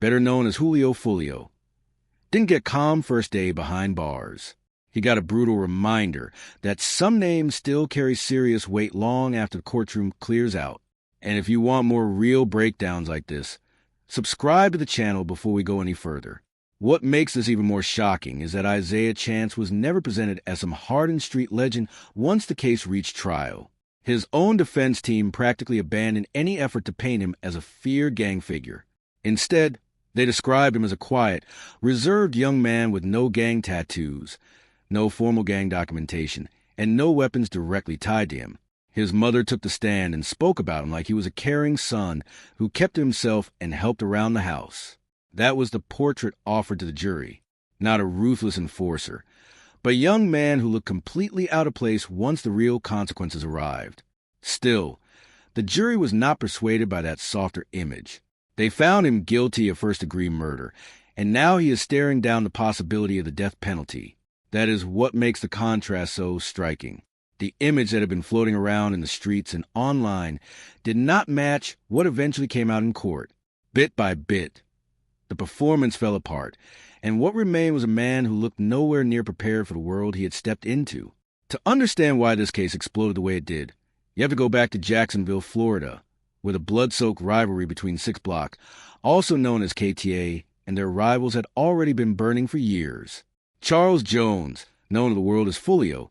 better known as Julio Foolio, didn't get calm first day behind bars. He got a brutal reminder that some names still carry serious weight long after the courtroom clears out. And if you want more real breakdowns like this, subscribe to the channel before we go any further. What makes this even more shocking is that Isaiah Chance was never presented as some hardened street legend once the case reached trial. His own defense team practically abandoned any effort to paint him as a feared gang figure. Instead, they described him as a quiet, reserved young man with no gang tattoos, no formal gang documentation, and no weapons directly tied to him. His mother took the stand and spoke about him like he was a caring son who kept to himself and helped around the house. That was the portrait offered to the jury. Not a ruthless enforcer, but a young man who looked completely out of place once the real consequences arrived. Still, the jury was not persuaded by that softer image. They found him guilty of first-degree murder, and now he is staring down the possibility of the death penalty. That is what makes the contrast so striking. The image that had been floating around in the streets and online did not match what eventually came out in court. Bit by bit, the performance fell apart, and what remained was a man who looked nowhere near prepared for the world he had stepped into. To understand why this case exploded the way it did, you have to go back to Jacksonville, Florida, where the blood-soaked rivalry between 6 Block, also known as KTA, and their rivals had already been burning for years. Charles Jones, known to the world as Foolio,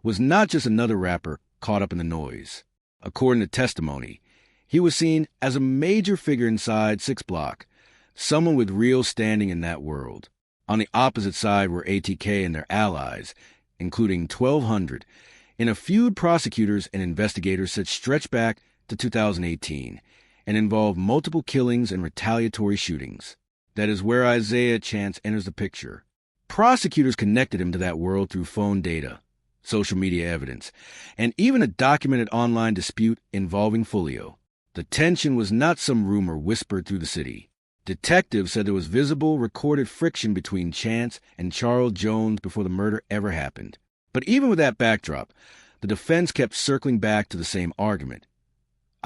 was not just another rapper caught up in the noise. According to testimony, he was seen as a major figure inside 6 Block, someone with real standing in that world. On the opposite side were ATK and their allies, including 1200, in a feud prosecutors and investigators said stretched back to 2018 and involved multiple killings and retaliatory shootings. That is where Isaiah Chance enters the picture. Prosecutors connected him to that world through phone data, social media evidence, and even a documented online dispute involving Foolio. The tension was not some rumor whispered through the city. Detectives said there was visible, recorded friction between Chance and Charles Jones before the murder ever happened. But even with that backdrop, the defense kept circling back to the same argument.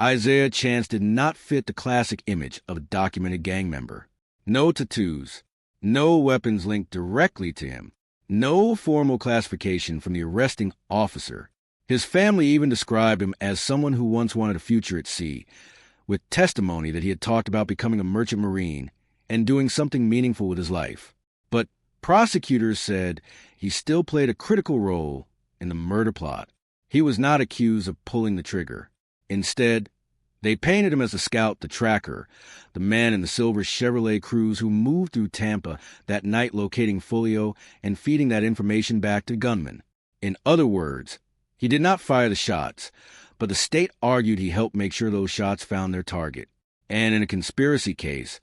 Isaiah Chance did not fit the classic image of a documented gang member. No tattoos, no weapons linked directly to him, no formal classification from the arresting officer. His family even described him as someone who once wanted a future at sea, with testimony that he had talked about becoming a merchant marine and doing something meaningful with his life. But prosecutors said he still played a critical role in the murder plot. He was not accused of pulling the trigger. Instead, they painted him as the scout, the tracker, the man in the silver Chevrolet Cruze who moved through Tampa that night locating Foolio and feeding that information back to the gunman. In other words, he did not fire the shots, but the state argued he helped make sure those shots found their target. And in a conspiracy case,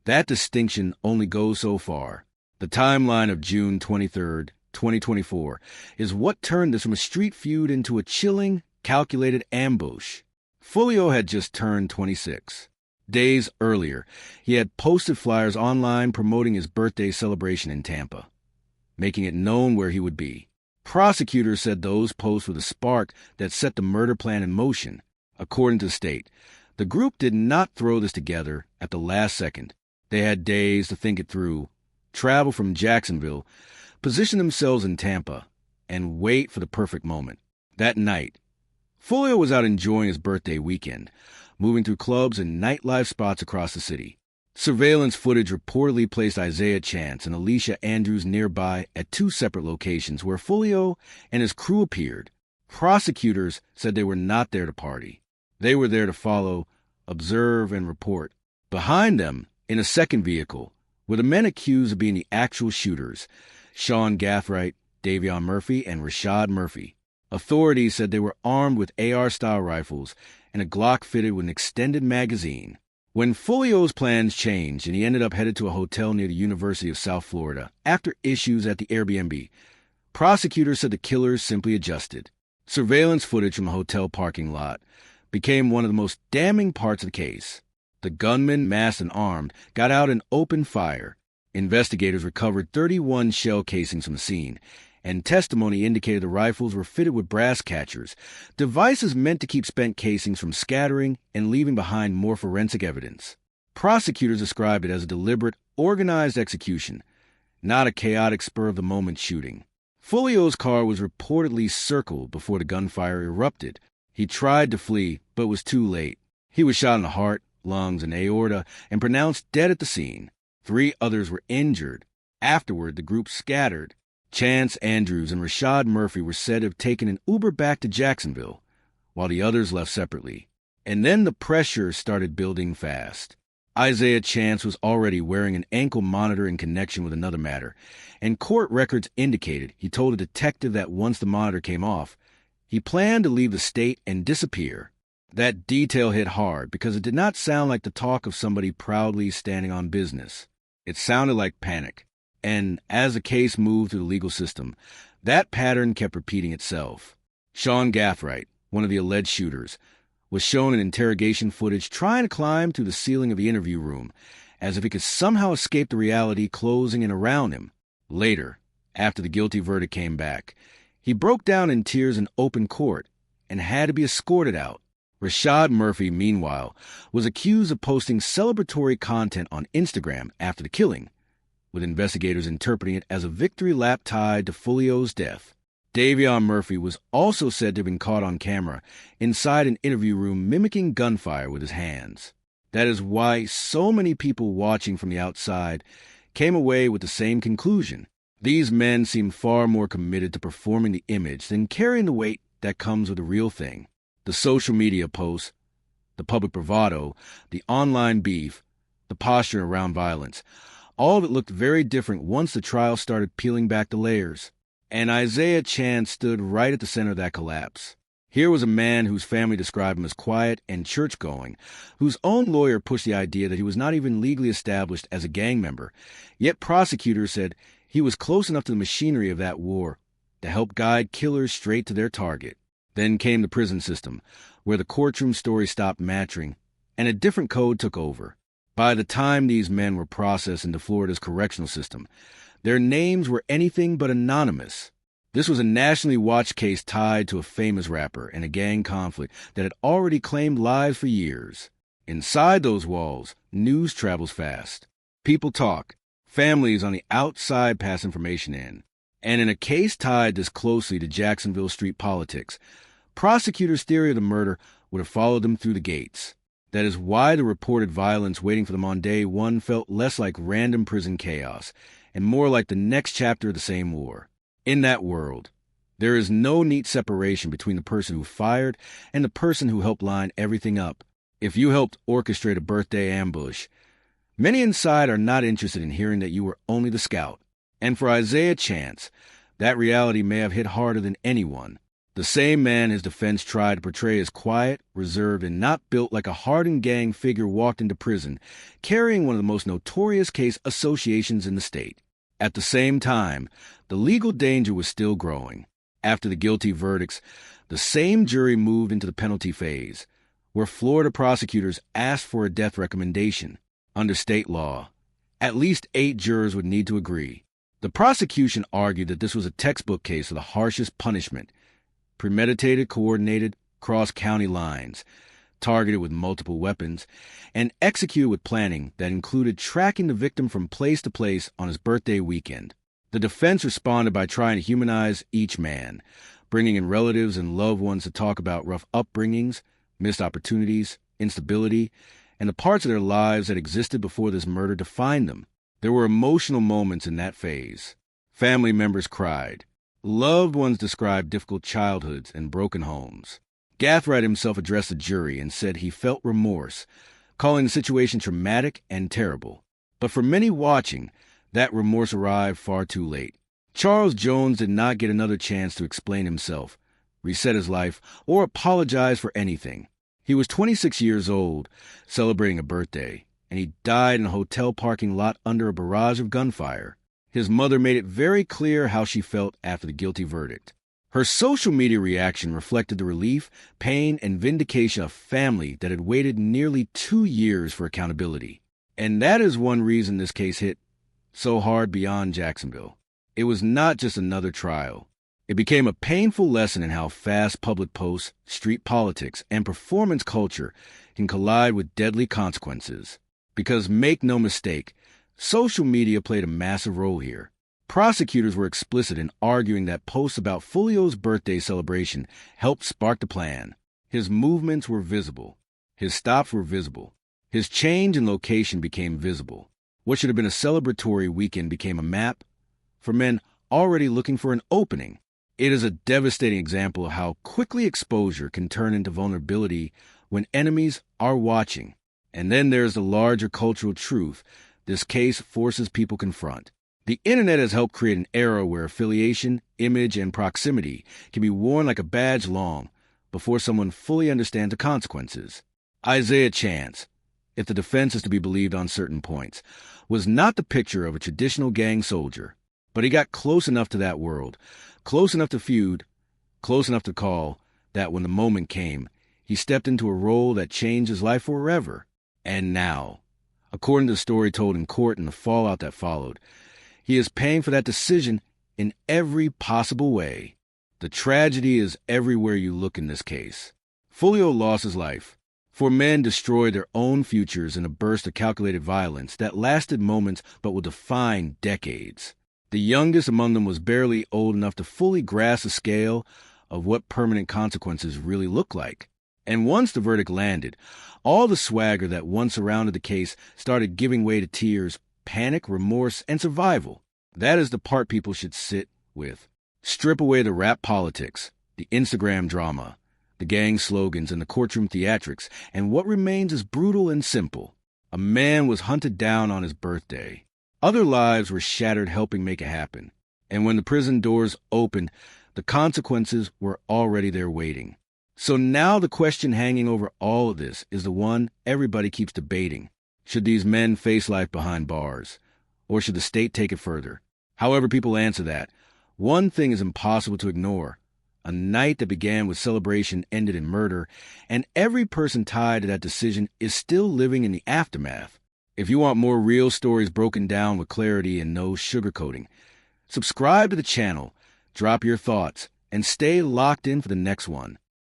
that distinction only goes so far. The timeline of June 23, 2024, is what turned this from a street feud into a chilling, calculated ambush. Foolio had just turned 26. Days earlier, he had posted flyers online promoting his birthday celebration in Tampa, making it known where he would be. Prosecutors said those posts were the spark that set the murder plan in motion. According to the state, the group did not throw this together at the last second. They had days to think it through, travel from Jacksonville, position themselves in Tampa, and wait for the perfect moment. That night, Foolio was out enjoying his birthday weekend, moving through clubs and nightlife spots across the city. Surveillance footage reportedly placed Isaiah Chance and Alicia Andrews nearby at 2 separate locations where Foolio and his crew appeared. Prosecutors said they were not there to party. They were there to follow, observe, and report. Behind them, in a second vehicle, were the men accused of being the actual shooters, Sean Gathright, Davion Murphy, and Rashad Murphy. Authorities said they were armed with AR-style rifles and a Glock fitted with an extended magazine. When Foolio's plans changed and he ended up headed to a hotel near the University of South Florida after issues at the Airbnb, prosecutors said the killers simply adjusted. Surveillance footage from the hotel parking lot became one of the most damning parts of the case. The gunman, masked and armed, got out and opened fire. Investigators recovered 31 shell casings from the scene, and testimony indicated the rifles were fitted with brass catchers, devices meant to keep spent casings from scattering and leaving behind more forensic evidence. Prosecutors described it as a deliberate, organized execution, not a chaotic spur-of-the-moment shooting. Foolio's car was reportedly circled before the gunfire erupted. He tried to flee, but was too late. He was shot in the heart, lungs, and aorta, and pronounced dead at the scene. 3 others were injured. Afterward, the group scattered. Chance Andrews and Rashad Murphy were said to have taken an Uber back to Jacksonville, while the others left separately. And then the pressure started building fast. Isaiah Chance was already wearing an ankle monitor in connection with another matter, and court records indicated he told a detective that once the monitor came off, he planned to leave the state and disappear. That detail hit hard because it did not sound like the talk of somebody proudly standing on business. It sounded like panic, and as the case moved through the legal system, that pattern kept repeating itself. Sean Gathright, one of the alleged shooters, was shown in interrogation footage trying to climb through the ceiling of the interview room, as if he could somehow escape the reality closing in around him. Later, after the guilty verdict came back, he broke down in tears in open court and had to be escorted out. Rashad Murphy, meanwhile, was accused of posting celebratory content on Instagram after the killing, with investigators interpreting it as a victory lap tied to Foolio's death. Davion Murphy was also said to have been caught on camera inside an interview room mimicking gunfire with his hands. That is why so many people watching from the outside came away with the same conclusion. These men seemed far more committed to performing the image than carrying the weight that comes with the real thing. The social media posts, the public bravado, the online beef, the posture around violence, all of it looked very different once the trial started peeling back the layers. And Isaiah Chance stood right at the center of that collapse. Here was a man whose family described him as quiet and church-going, whose own lawyer pushed the idea that he was not even legally established as a gang member, yet prosecutors said he was close enough to the machinery of that war to help guide killers straight to their target. Then came the prison system, where the courtroom story stopped matching, and a different code took over. By the time these men were processed into Florida's correctional system, their names were anything but anonymous. This was a nationally watched case tied to a famous rapper and a gang conflict that had already claimed lives for years. Inside those walls, news travels fast. People talk. Families on the outside pass information in. And in a case tied this closely to Jacksonville street politics, prosecutors' theory of the murder would have followed them through the gates. That is why the reported violence waiting for them on day one felt less like random prison chaos and more like the next chapter of the same war. In that world, there is no neat separation between the person who fired and the person who helped line everything up. If you helped orchestrate a birthday ambush, many inside are not interested in hearing that you were only the scout. And for Isaiah Chance, that reality may have hit harder than anyone. The same man his defense tried to portray as quiet, reserved, and not built like a hardened gang figure walked into prison, carrying one of the most notorious case associations in the state. At the same time, the legal danger was still growing. After the guilty verdicts, the same jury moved into the penalty phase, where Florida prosecutors asked for a death recommendation. Under state law, at least 8 jurors would need to agree. The prosecution argued that this was a textbook case of the harshest punishment, premeditated, coordinated, cross-county lines, targeted with multiple weapons, and executed with planning that included tracking the victim from place to place on his birthday weekend. The defense responded by trying to humanize each man, bringing in relatives and loved ones to talk about rough upbringings, missed opportunities, instability, and the parts of their lives that existed before this murder defined them. There were emotional moments in that phase. Family members cried. Loved ones described difficult childhoods and broken homes. Gathright himself addressed the jury and said he felt remorse, calling the situation traumatic and terrible. But for many watching, that remorse arrived far too late. Charles Jones did not get another chance to explain himself, reset his life, or apologize for anything. He was 26 years old, celebrating a birthday, and he died in a hotel parking lot under a barrage of gunfire. His mother made it very clear how she felt after the guilty verdict. Her social media reaction reflected the relief, pain, and vindication of family that had waited nearly 2 years for accountability. And that is one reason this case hit so hard beyond Jacksonville. It was not just another trial. It became a painful lesson in how fast public posts, street politics, and performance culture can collide with deadly consequences. Because make no mistake, social media played a massive role here. Prosecutors were explicit in arguing that posts about Foolio's birthday celebration helped spark the plan. His movements were visible. His stops were visible. His change in location became visible. What should have been a celebratory weekend became a map for men already looking for an opening. It is a devastating example of how quickly exposure can turn into vulnerability when enemies are watching. And then there's the larger cultural truth this case forces people confront. The internet has helped create an era where affiliation, image, and proximity can be worn like a badge long before someone fully understands the consequences. Isaiah Chance, if the defense is to be believed on certain points, was not the picture of a traditional gang soldier, but he got close enough to that world, close enough to feud, close enough to call, that when the moment came, he stepped into a role that changed his life forever. And now, according to the story told in court and the fallout that followed, he is paying for that decision in every possible way. The tragedy is everywhere you look in this case. Foolio lost his life. Four men destroyed their own futures in a burst of calculated violence that lasted moments but will define decades. The youngest among them was barely old enough to fully grasp the scale of what permanent consequences really look like. And once the verdict landed, all the swagger that once surrounded the case started giving way to tears, panic, remorse, and survival. That is the part people should sit with. Strip away the rap politics, the Instagram drama, the gang slogans, and the courtroom theatrics, and what remains is brutal and simple. A man was hunted down on his birthday. Other lives were shattered helping make it happen. And when the prison doors opened, the consequences were already there waiting. So now the question hanging over all of this is the one everybody keeps debating. Should these men face life behind bars? Or should the state take it further? However people answer that, one thing is impossible to ignore. A night that began with celebration ended in murder, and every person tied to that decision is still living in the aftermath. If you want more real stories broken down with clarity and no sugarcoating, subscribe to the channel, drop your thoughts, and stay locked in for the next one.